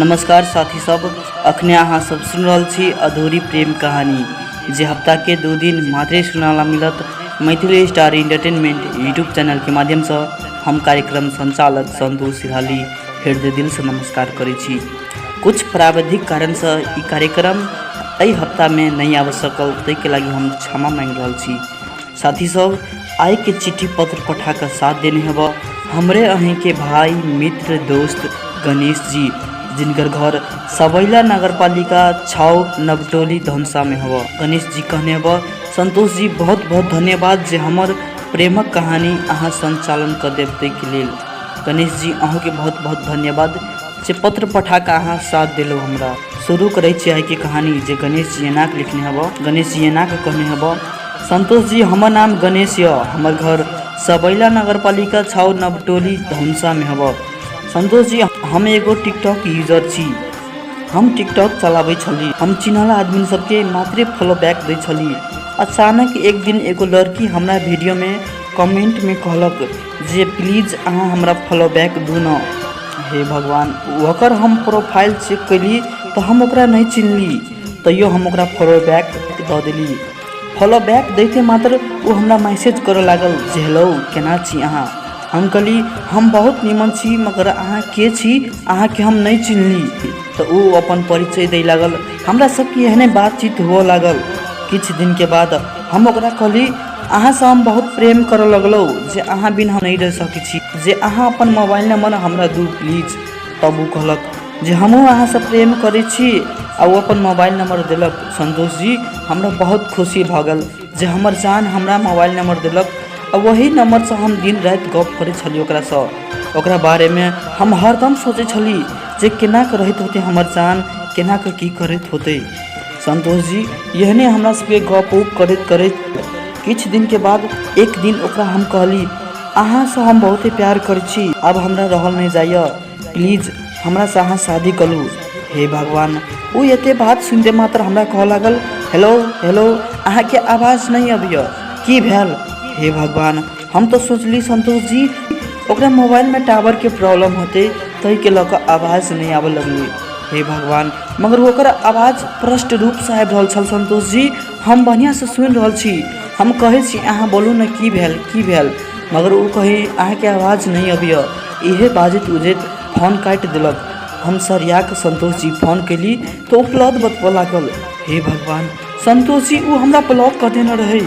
नमस्कार साथी सब, अखने अहाँ सब सुन रहल छी अधूरी प्रेम कहानी जे हफ्ता के 2 दिन मात्रे सुनाला मिलत Maithili star entertainment YouTube channel के माध्यम से। हम कार्यक्रम संचालक संतोष सिराली हृदय दिल से नमस्कार करै छी। कुछ प्राविधिक कारण से ई कार्यक्रम एहि हफ्ता में नहीं आबि सकल, तै के लागि हम क्षमा मांग रहल छी। साथी सब, आय के चिट्ठी पत्र पठा कर साथ देने हब हमरे अहीं के भाई मित्र दोस्त गणेश जी, जिनकर घर सबैला नगरपालिका 6 नवटोली धनसा में हब। गणेश जी कहने हब, संतोष जी बहुत बहुत धन्यवाद जे हमर प्रेमक कहानी अहाँ संचालन कर देब तै के लेल। गणेश जी अहूँ के बहुत बहुत धन्यवाद जे पत्र पठा के अहाँ साथ दिलो हमरा। शुरू करे छी आय के कहानी जे गणेश जी एना के लिखने हब। गणेश जी एना के कहने हब, संतोष जी हमर नाम गणेश य, हमर घर सबैला नगरपालिका 6 नवटोली धनसा में हब। संतोष जी हम एगो टिकटॉक यूजर छी। हम टिकटॉक चलाबै छली। हम चिन्हला आदमी सबके मात्रे फॉलो बैक दै छली। अचानक एक दिन एगो लड़की हमरा वीडियो में कमेंट में कहलक जे प्लीज अहाँ हमरा फॉलो बैक दू न। हे भगवान, ओकर हम प्रोफाइल चेक कैली तो हम ओकरा नहीं चिन्हली, तैयो हम ओकरा फॉलो बैक दऽ देली। फॉलो बैक दैते मात्र वो हमरा मैसेज करे लागल जे हेलो केना छी अहाँ। हम कहली हम बहुत निमन छी, मगर अहाँ के छी, अहाँ के हम नहीं चिन्हली। तो वो अपन परिचय दे लागल। हमरा सबके एहने बातचीत हुआ लागल। कुछ दिन के बाद हम ओकरा कहली अहाँ से हम बहुत प्रेम करे लगलो जे अहाँ बिन हम नहीं रह सकै छी, जे अहाँ अपन मोबाइल नंबर हमरा दू प्लीज। तब वो कहलक जे हमहूँ अहाँ से प्रेम करे छी आ वो अपन मोबाइल नंबर दिलक। संतोष जी हमरा बहुत खुशी भ गल जे हमर जान हमरा मोबाइल नंबर दिलक। और वही नंबर से हम दिन रात गप करे छली ओकरा से। ओकरा बारे में हम हरदम सोचे छली जे केना के रहत होते हमर जान, केना के की करत होते। संतोष जी यहने हमरा सबके गप उप करत करत कुछ दिन के बाद एक दिन ओकरा हम कहली अहाँ से हम बहुत प्यार करे छी, अब हमरा रहल नहीं जाइए, प्लीज हमरा से अहाँ शादी करू। हे भगवान, वो एते बात सुनते मात्र हमरा कह लागल हेलो हेलो अहाँ के आवाज नहीं अबिय, की भेल। हे भगवान, हम तो सोचली संतोष जी ओकरा मोबाइल में टावर के प्रॉब्लम होते तै के लक आवाज नहीं आवे लगली। हे भगवान, मगर ओकर आवाज स्पष्ट रूप से आबि रहल छल। संतोष जी हम बढ़िया से सुन रहल छी। हम कहे छी अहाँ बोलू न की भेल की भेल, मगर वो कहे अहाँ के आवाज नहीं अबिय। इहे बाजत उजत फोन काट दिलक। हम सरिया के संतोष जी फोन कैली तो उपलब्ध बतबऽ लागल। हे भगवान, संतोष जी वो हमरा ब्लॉक कर देने रहे।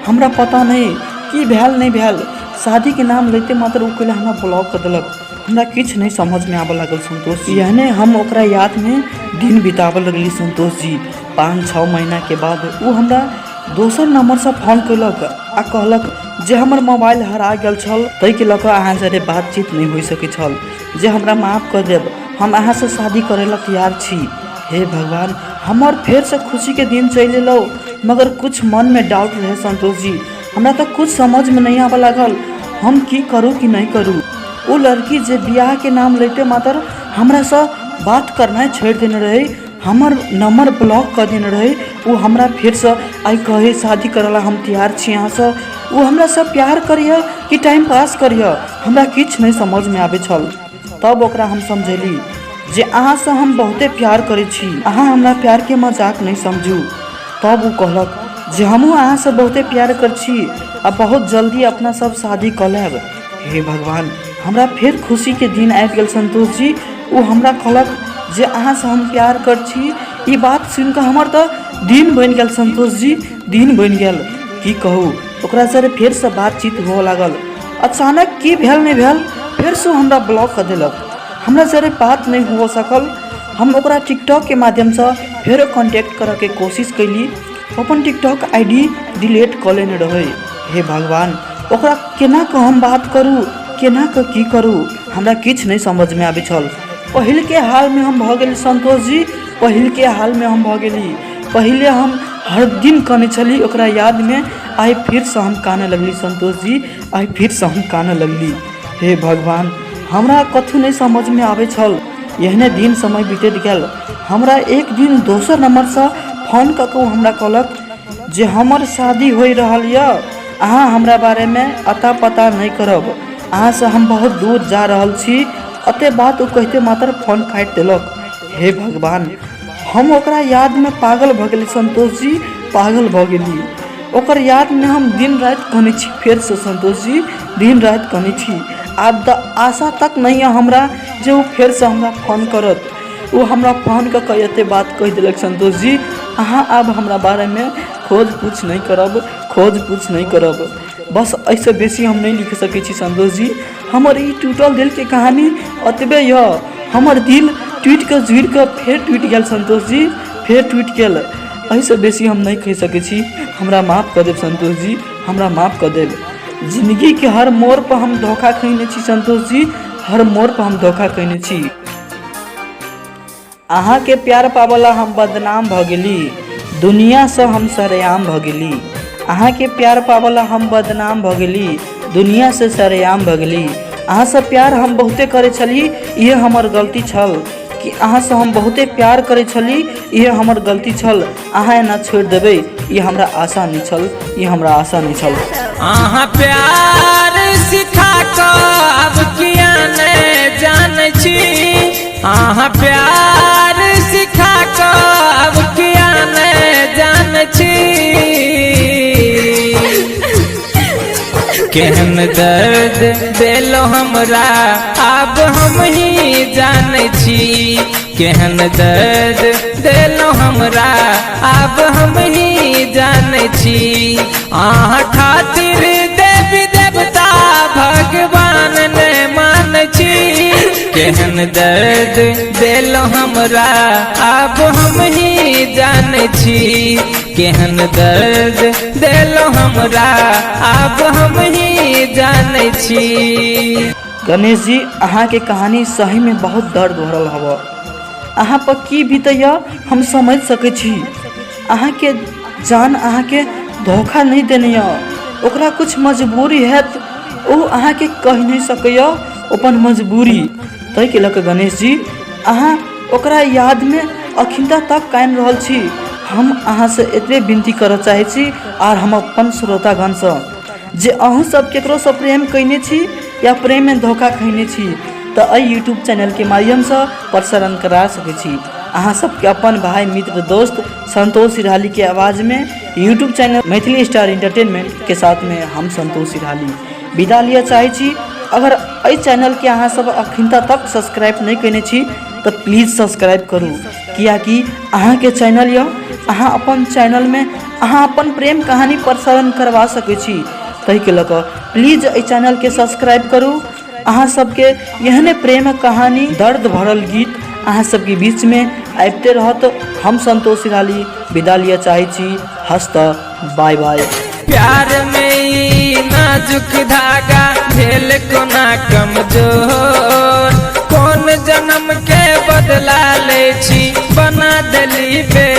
हमरा पता नहीं की भेल नहीं भेल, शादी के नाम लेते मात्र वो कहले हमरा ब्लॉक कर दिलक। हमरा किछ नहीं समझ में आबे लागल संतोष जी। यानी हम ओकरा याद में दिन बितावे लगली। संतोष जी 5-6 महीना के बाद वो हमरा दोसर नंबर से फोन कैलक आ कहलक जे हमर मोबाइल हरा गेल छल, तै के लक अहाँ से बातचीत नहीं हो सकै छल, जे हमरा माफ कर देब, हम अहाँ से शादी करे ला तैयार छी। हे भगवान, हमर फिर से खुशी के दिन चल एलो, मगर कुछ मन में डाउट रहे संतोष जी। हमरा तो कुछ समझ में नहीं आवे लागल हम की करूँ कि नहीं करूँ। वो लड़की जे ब्याह के नाम लेते मात्र हमरा से बात करना छोड़ देने रहे, हमर नंबर ब्लॉक कर देने रहे। वो हमरा फिर से आई कहे शादी करेला हम तैयार छी यहाँ से। वो हमरा से प्यार करिए कि टाइम पास करिए, हमरा किछ नहीं समझ में आवे छल। तब ओकरा हम समझेली जे अहाँ से हम बहुते प्यार करे छी, अहाँ हमरा प्यार के मजाक नहीं समझू। तब वो कहलक जे हमहूँ अहाँ से बहुते प्यार कर छी आ बहुत जल्दी अपना सब शादी कर लेब। हे भगवान, हमरा फिर खुशी के दिन आबि गेल संतोष जी। वो हमरा कहलक जे अहाँ से हम प्यार कर छी। ई बात सुन के हमर तो दिन बन गेल संतोष जी, दिन बन गेल। की कहू, ओकरा से फिर से बातचीत हो लागल। अचानक की भेल नहीं भेल, फिर से हमरा ब्लॉक कर दिलक। हमरा से बात नहीं हो सकल। हम ओकरा टिकटॉक के माध्यम से फिर कांटेक्ट करे के कोशिश कैली। अपन टिकटॉक आईडी डिलीट कर लेने रहे। हे भगवान, ओकरा केना के हम बात करूँ, केना के की करूँ, हमरा किछ नहीं समझ में आबे छल। पहिल के हाल में हम भ गेली संतोष जी, पहिल के हाल में हम भ गेली। पहले हम हर दिन काने छली ओकरा याद में, आई फिर से हम काने लगली संतोष जी, आई फिर से हम काने लगली। हे भगवान, हमरा कथू नहीं समझ में आवे छल। यहने दिन समय बीतत गेल। हमरा एक दिन दोसर नंबर से फोन कके हमरा कहलक जे हमर शादी हो रहल य, अहाँ हमरा बारे में अता पता नहीं करब, अहाँ से हम बहुत दूर जा रहल छी। अते बात वो कहते मात्र फोन काट दिलक। हे भगवान, हम ओकरा याद में पागल भ गेली संतोष जी, पागल भ गेली। ओकर याद में हम दिन रात कहने छी, फिर से संतोष जी दिन रात कहने छी। आब द आशा तक नहीं है हमरा जे वो फिर से हमरा फोन करत। वो हमरा फोन कर एते बात कह दिलक संतोष जी, अहाँ अब हमरा बारे में खोज पूछ नहीं करब, खोज पूछ नहीं करब। बस ऐसे बेसी हम नहीं लिख सके छी संतोष जी। हमर ई टूटल दिल के कहानी अतबे य। हमर दिल टूट के जुड़ के फिर टूट गया संतोष जी, फिर टूट गया। ऐसे बेसी हम नहीं कह सके छी। हमरा माफ़ कर देव संतोष जी, हमरा माफ़ कर देव। जिंदगी के हर मोड़ पर हम धोखा खैने छी संतोष जी, हर मोड़ पर हम धोखा खैने छी। अहाँ के प्यार पावला हम बदनाम भ गेली, दुनिया से हम सरेआम भ गेली। अहाँ के प्यार पावला हम बदनाम भ गेली, दुनिया से सरेआम भ गेली। अहाँ से प्यार हम बहुते करे छली, ये हमर गलती छल कि अहाँ से हम बहुते प्यार करे छली, ये हमर गलती छल। अहाँ ना छोड़ देबे ये हमरा आशा नहीं छल, ये हमरा आशा नहीं छल। अहाँ प्यार सिखा कब किया ने जान छी, अहाँ प्यार सिखा कब किया ने जान छी। केहन दर्द देलो हमरा अब हम ही जाने छी, केहन दर्द देलो हमरा अब हम ही जाने छी। अहाँ खातिर देवी देवता भगवान ने मान छी, केहन दर्द देलो हमरा अब हम ही जाने छी, केहन दर्द देलो हमरा अब हम ही जाने छी। गणेश जी, अहाँ के कहानी सही में बहुत दर्द भरल हवा। अहाँ पर की बीतैया हम समझ सके छी। अहाँ के जान अहाँ के धोखा नहीं देने, ओकरा कुछ मजबूरी है तो वो अहाँ के कह नहीं सकैया अपन मजबूरी। तै के लक गणेश जी, अहाँ ओकरा याद में अखिंता तक कायम रहल छी। हम अहाँ से एतबे विनती कर चाहे छी और हम अपन श्रोतागण से जे अहूँ सब केकरो से प्रेम कैने छी या प्रेम में धोखा खैने छी तो यूट्यूब चैनल के माध्यम से प्रसारण करा सके छी। अहाँ सबके अपन भाई मित्र दोस्त संतोष सिरहाली के आवाज़ में YouTube channel Maithili star entertainment के साथ में हम संतोष सिरहाली विदा लिया चाहे छी। अगर इस चैनल के अहाँ सब अखिनता तक सब्सक्राइब नहीं कैने छी तो प्लीज़ सब्सक्राइब करूँ, किया कि अहाँ के चैनल या अहाँ अपन चैनल में अहाँ अपन प्रेम कहानी प्रसारण करवा सके छी। तै के लक प्लीज इस चैनल के सब्सक्राइब करूँ। अहाँ सबके यहने प्रेम कहानी दर्द भरल गीत अहाँ सबके बीच में आबते रहत। हम संतोष सिरहाली विदा लिया चाहे छी। हस्त बाय बाय। प्यार में नाजुक धागा भेल कोना कमजोर, कौन जन्म के बदला ले छी बना देली बे